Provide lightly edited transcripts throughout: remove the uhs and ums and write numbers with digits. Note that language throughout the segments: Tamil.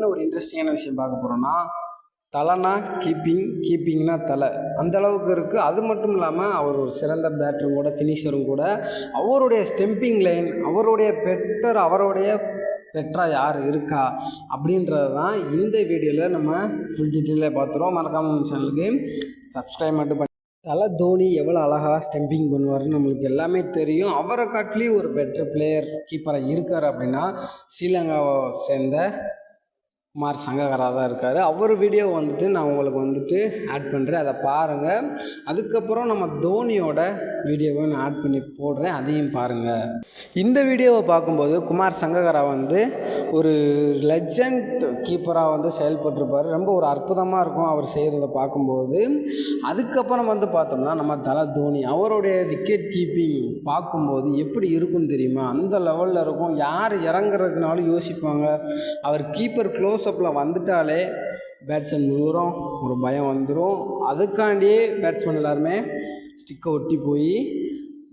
என்ன ஒரு இன்ட்ரெஸ்டிங்கான விஷயம் பார்க்க போகிறோன்னா, தலைனா கீப்பிங்னா தலை அந்த அளவுக்கு இருக்குது. அது மட்டும் இல்லாமல் அவர் ஒரு சிறந்த பேட்டரும் கூட, ஃபினிஷரும் கூட. அவருடைய ஸ்டெம்பிங் லைன், அவருடைய பெட்டரா யார் இருக்கா அப்படின்றது தான் இந்த வீடியோவில் நம்ம ஃபுல் டீட்டெயிலாக பார்த்துருவோம். மறக்காம நம்ம சேனலுக்கு சப்ஸ்கிரைப் மட்டும் பண்ணி. தலை தோனி எவ்வளோ அழகாக ஸ்டெம்பிங் பண்ணுவார்னு நம்மளுக்கு எல்லாமே தெரியும். அவரை காட்டிலையும் ஒரு பெட்டர் பிளேயர் கீப்பராக இருக்கார் அப்படின்னா ஸ்ரீலங்காவை சேர்ந்த குமார் சங்ககாரா தான் இருக்கார். அவர் வீடியோ நான் உங்களுக்கு ஆட் பண்ணுறேன், அதை பாருங்கள். அதுக்கப்புறம் நம்ம தோனியோட வீடியோவை நான் ஆட் பண்ணி போடுறேன், அதையும் பாருங்கள். இந்த வீடியோவை பார்க்கும்போது குமார் சங்ககாரா ஒரு லெஜண்ட் கீப்பராக செயல்பட்டிருப்பார். ரொம்ப ஒரு அற்புதமாக இருக்கும் அவர் செய்கிறத பார்க்கும்போது. அதுக்கப்புறம் பார்த்தோம்னா நம்ம தலை தோனி அவருடைய விக்கெட் கீப்பிங் பார்க்கும்போது எப்படி இருக்குன்னு தெரியுமா? அந்த லெவலில் இருக்கும். யார் இறங்குறதுனாலும் யோசிப்பாங்க. அவர் கீப்பர் க்ளோஸ்அப்பில் வந்துட்டாலே பேட்ஸ்மேன் முழுவதும் ஒரு பயம் வந்துடும். அதுக்காண்டியே பேட்ஸ்மேன் எல்லாருமே ஸ்டிக்கை ஒட்டி போய்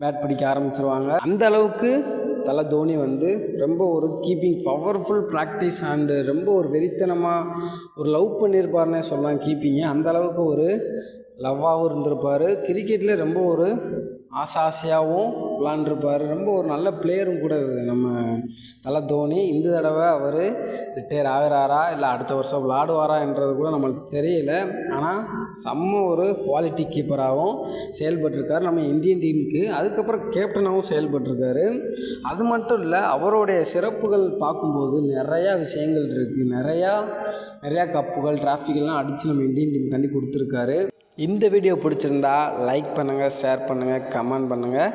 பேட் பிடிக்க ஆரம்பிச்சிருவாங்க. அந்த அளவுக்கு தலை தோனி ரொம்ப ஒரு கீப்பிங் பவர்ஃபுல் ப்ராக்டிஸ் அண்டு ரொம்ப ஒரு வெறித்தனமாக ஒரு லவ் பண்ணியிருப்பார்னே சொல்லலாம் கீப்பிங்கை. அந்தளவுக்கு ஒரு லவ்வாகவும் இருந்திருப்பார். கிரிக்கெட்டில் ரொம்ப ஒரு ஆசையாகவும் விளாண்டுருப்பார். ரொம்ப ஒரு நல்ல பிளேயரும் கூட நம்ம தலை தோனி. இந்த தடவை அவர் ரிட்டையர் ஆகிறாரா இல்லை அடுத்த வருஷம் விளாடுவாரா என்றது கூட நம்மளுக்கு தெரியல. ஆனால் செம்ம ஒரு குவாலிட்டி கீப்பராகவும் செயல்பட்டிருக்கார் நம்ம இந்தியன் டீமுக்கு. அதுக்கப்புறம் கேப்டனாகவும் செயல்பட்டிருக்காரு. அது மட்டும் இல்லை, அவருடைய சிறப்புகள் பார்க்கும்போது நிறையா விஷயங்கள் இருக்குது. நிறையா கப்புகள் டிராஃபிக்கெல்லாம் அடித்து நம்ம இந்தியன் டீமுக்காண்டி கொடுத்துருக்காரு. இந்த வீடியோ பிடிச்சிருந்தா லைக் பண்ணுங்கள், ஷேர் பண்ணுங்கள், கமெண்ட் பண்ணுங்கள்.